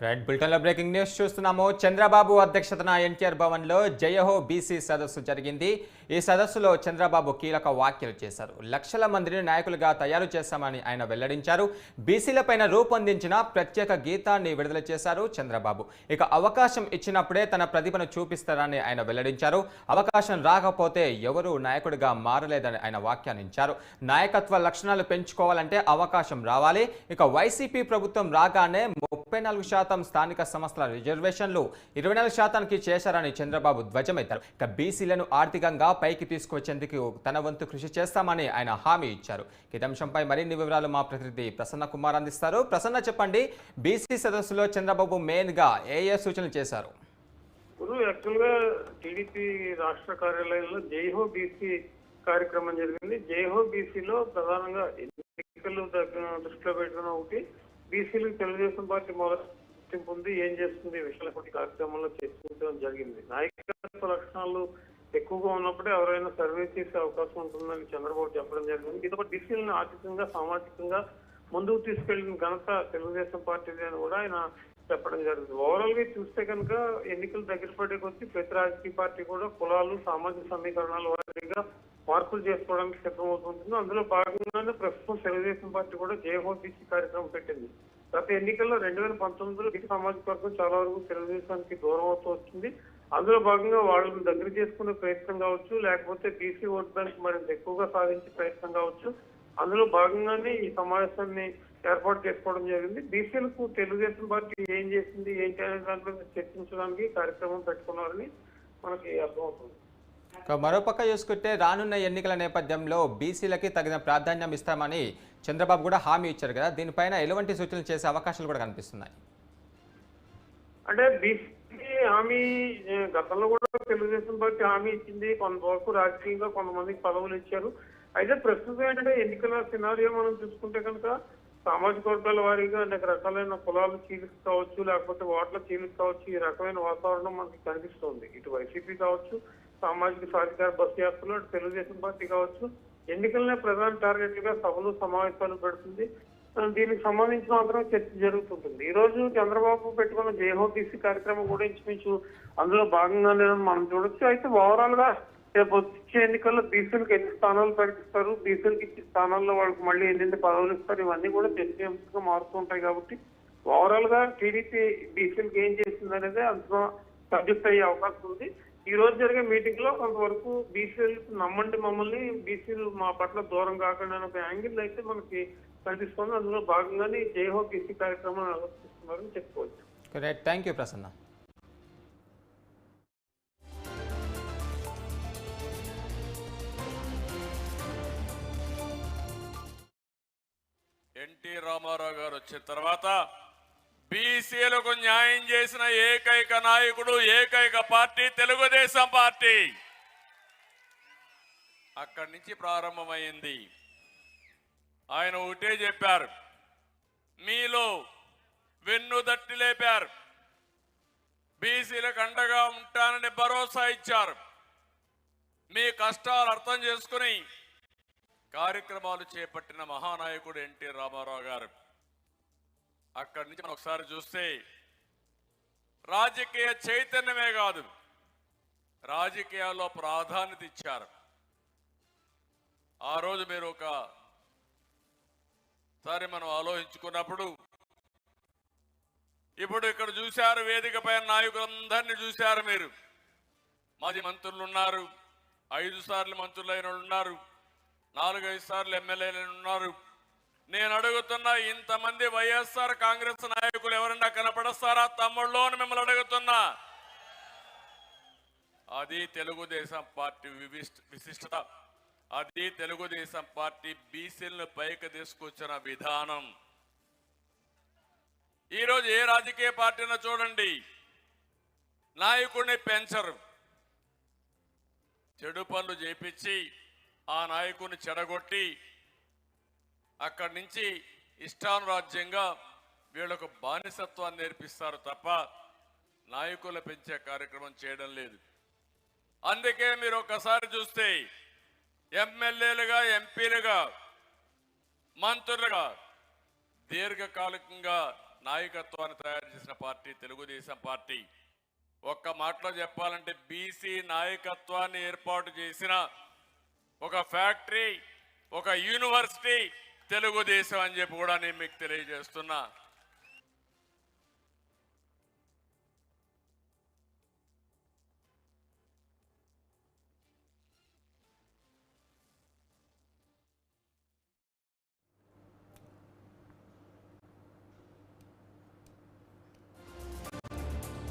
Right బులెటిన్లో breaking news చూస్తున్నాము. చంద్రబాబు అధ్యక్షతన ఎన్టీఆర్ భవన్లో జయహో బీసీ సదస్సు జరిగింది. ఈ సదస్సులో చంద్రబాబు కీలక వ్యాఖ్యలు చేశారు. లక్షల మందిని నాయకులుగా తయారు చేశామని ఆయన వెల్లడించారు. బీసీలపైన రూపొందించిన ప్రత్యేక గీతాన్ని విడుదల చేశారు చంద్రబాబు. ఇక అవకాశం ఇచ్చినప్పుడే తన ప్రతిభను చూపిస్తారని ఆయన వెల్లడించారు. అవకాశం రాకపోతే ఎవరూ నాయకుడిగా మారలేదని ఆయన వ్యాఖ్యానించారు. నాయకత్వ లక్షణాలు పెంచుకోవాలంటే అవకాశం రావాలి. ఇక వైసీపీ ప్రభుత్వం రాగానే 34% స్థానిక సంస్థల రిజర్వేషన్లు 24%కి చేశారని చంద్రబాబు ధ్వజమెత్తారు. ఇక బీసీలను ఆర్థికంగా పైకి తీసుకొచ్చేందుకు తన వంతు కృషి చేస్తామని ఆయన హామీ ఇచ్చారు. ఈ అంశంపై మరిన్ని వివరాలు మా ప్రతినిధి ప్రసన్న కుమార్ అందిస్తారు. ప్రసన్న, చెప్పండి, బీసీ సదస్సులో చంద్రబాబు మెయిన్ గా ఏ సూచనలు చేశారు? యాక్చువల్గా టీడీపీ రాష్ట్ర కార్యాలయంలో జైహో బీసీ కార్యక్రమం జరిగింది. జైహో బీసీలో ప్రధానంగా ఎన్నికలు దృష్టిలో పెట్టుకున్న ఒకటి బీసీలకు తెలుగుదేశం పార్టీ మొదటి ఉంది, ఏం చేస్తుంది విషయాల కార్యక్రమంలో చర్చించడం జరిగింది. నాయకత్వ లక్షణాలు ఎక్కువగా ఉన్నప్పుడే ఎవరైనా సర్వే చేసే అవకాశం ఉంటుందని చంద్రబాబు చెప్పడం జరిగింది. ఇదొక బీసీలను ఆర్థికంగా సామాజికంగా ముందుకు తీసుకెళ్లిన ఘనత తెలుగుదేశం పార్టీది అని కూడా ఆయన చెప్పడం జరిగింది. ఓవరాల్ గా చూస్తే కనుక ఎన్నికలు దగ్గర పడే కొద్దీ ప్రతి రాజకీయ పార్టీ కూడా కులాలు సామాజిక సమీకరణాల వారీగా మార్పులు చేసుకోవడానికి సిద్ధమవుతుంటుంది. అందులో భాగంగానే ప్రస్తుతం తెలుగుదేశం పార్టీ కూడా జయహో బీసీ కార్యక్రమం పెట్టింది. గత ఎన్నికల్లో 2019లో బీసీ సామాజిక వర్గం చాలా వరకు తెలుగుదేశానికి దూరం అవుతూ వచ్చింది. అందులో భాగంగా వాళ్ళని దగ్గర చేసుకునే ప్రయత్నం కావచ్చు, లేకపోతే బీసీ ఓట్ బ్యాంక్ మరింత ఎక్కువగా సాధించే ప్రయత్నం కావచ్చు. అందులో భాగంగానే ఈ సమావేశాన్ని ఏర్పాటు చేసుకోవడం జరిగింది. బీసీలకు తెలుగుదేశం పార్టీ ఏం చేసింది, ఏంటి అనే దానిపై చర్చించడానికి కార్యక్రమం పెట్టుకున్నారని మనకి అర్థమవుతుంది. మరోపక్క చూసుకుంటే రానున్న ఎన్నికల నేపథ్యంలో బీసీలకి తగిన ప్రాధాన్యం ఇస్తామని చంద్రబాబు కూడా హామీ ఇచ్చారు కదా, దీనిపైన ఎలాంటి సూచనలు చేసే అవకాశాలు కూడా కనిపిస్తున్నాయి? అంటే బీసీ హామీ గతంలో కూడా తెలుగుదేశం పార్టీ హామీ ఇచ్చింది. కొంతవరకు రాజకీయంగా కొంతమందికి పదవులు ఇచ్చారు. అయితే ప్రస్తుతం ఏంటంటే ఎన్నికల సినారియో మనం చూసుకుంటే కనుక సామాజిక వర్గాల వారీగా అనేక రకాలైన కులాలు చీలిక కావచ్చు, లేకపోతే ఓట్ల చీలిక కావచ్చు, ఈ రకమైన వాతావరణం మనకి కనిపిస్తుంది. ఇటు వైసీపీ కావచ్చు, సామాజిక సాధికార బస్సు యాత్రలో తెలుగుదేశం పార్టీ కావచ్చు, ఎన్నికలనే ప్రధాన టార్గెట్ గా సభలు సమావేశాలు పెడుతుంది. దీనికి సంబంధించి మాత్రం చర్చ జరుగుతుంటుంది. ఈ రోజు చంద్రబాబు పెట్టుకున్న జయహో బీసీ కార్యక్రమం కూడా ఇంచుమించు అందులో భాగంగానే మనం చూడొచ్చు. అయితే ఓవరాల్ గా రేపు వచ్చే ఎన్నికల్లో బీసీలకు ఎన్ని స్థానాలు ప్రకటిస్తారు, బీసీలకు ఇచ్చే స్థానాల్లో వాళ్ళకి మళ్ళీ ఎన్ని పదవులు ఇస్తారు, ఇవన్నీ కూడా చర్చగా మారుతుంటాయి. కాబట్టి ఓవరాల్ గా టీడీపీ బీసీలకు ఏం చేస్తుంది అనేది అందులో సబ్జెక్ట్ అయ్యే అవకాశం ఉంది. ఈ రోజు జరిగే మీటింగ్ లో కొంతవరకు బీసీలకు నమ్మండి మమ్మల్ని, బీసీలు మా పట్ల దూరం కాకుండా ఒక యాంగిల్ అయితే మనకి కనిపిస్తుంది. అందులో భాగంగానే జయహో బీసీ కార్యక్రమం నిర్వహిస్తున్నారని చెప్పుకోవచ్చు. Thank you Prasanna. ఎన్టీ రామారావు గారు వచ్చిన తర్వాత బీసీలకు న్యాయం చేసిన ఏకైక నాయకుడు, ఏకైక పార్టీ తెలుగుదేశం పార్టీ. అక్కడి నుంచి ప్రారంభమైంది. ఆయన ఒకటే చెప్పారు, మీలో వెన్ను దట్టి లేపారు, బీసీలకు అండగా ఉంటానని భరోసా ఇచ్చారు. మీ కష్టాలు అర్థం చేసుకుని కార్యక్రమాలు చేపట్టిన మహానాయకుడు ఎన్టీ రామారావు గారు. అక్కడి నుంచి మనం ఒకసారి చూస్తే రాజకీయ చైతన్యమే కాదు, రాజకీయాల్లో ప్రాధాన్యత ఇచ్చారు. ఆ రోజు మీరు ఒకసారి మనం ఆలోచించుకున్నప్పుడు, ఇప్పుడు ఇక్కడ చూశారు, వేదిక పైన నాయకులందరినీ చూశారు మీరు. మాజీ మంత్రులు ఉన్నారు, 5 సార్లు మంత్రులైన ఉన్నారు, 4-5 సార్లు ఎమ్మెల్యేలు ఉన్నారు. నేను అడుగుతున్నా, ఇంతమంది వైఎస్ఆర్ కాంగ్రెస్ నాయకులు ఎవరన్నా కనపడస్తారా తమ్ముళ్ళు అని మిమ్మల్ని అడుగుతున్నా. అది తెలుగుదేశం పార్టీ విశిష్టత, అది తెలుగుదేశం పార్టీ బీసీలను పైకి తీసుకొచ్చిన విధానం. ఈరోజు ఏ రాజకీయ పార్టీనో చూడండి, నాయకుడిని పెంచరు, చెడు పనులు చేపించి ఆ నాయకుడిని చెడగొట్టి అక్కడి నుంచి ఇష్టానురాజ్యంగా వీళ్ళకు బానిసత్వాన్ని నేర్పిస్తారు తప్ప నాయకులు పెంచే కార్యక్రమం చేయడం లేదు. అందుకే మీరు ఒకసారి చూస్తే ఎమ్మెల్యేలుగా, ఎంపీలుగా, మంత్రులుగా దీర్ఘకాలికంగా నాయకత్వాన్ని తయారు చేసిన పార్టీ తెలుగుదేశం పార్టీ. ఒక్క మాటలో చెప్పాలంటే బీసీ నాయకత్వాన్ని ఏర్పాటు చేసిన ఒక ఫ్యాక్టరీ, ఒక యూనివర్సిటీ తెలుగుదేశం అని చెప్పి కూడా నేను మీకు తెలియజేస్తున్నా.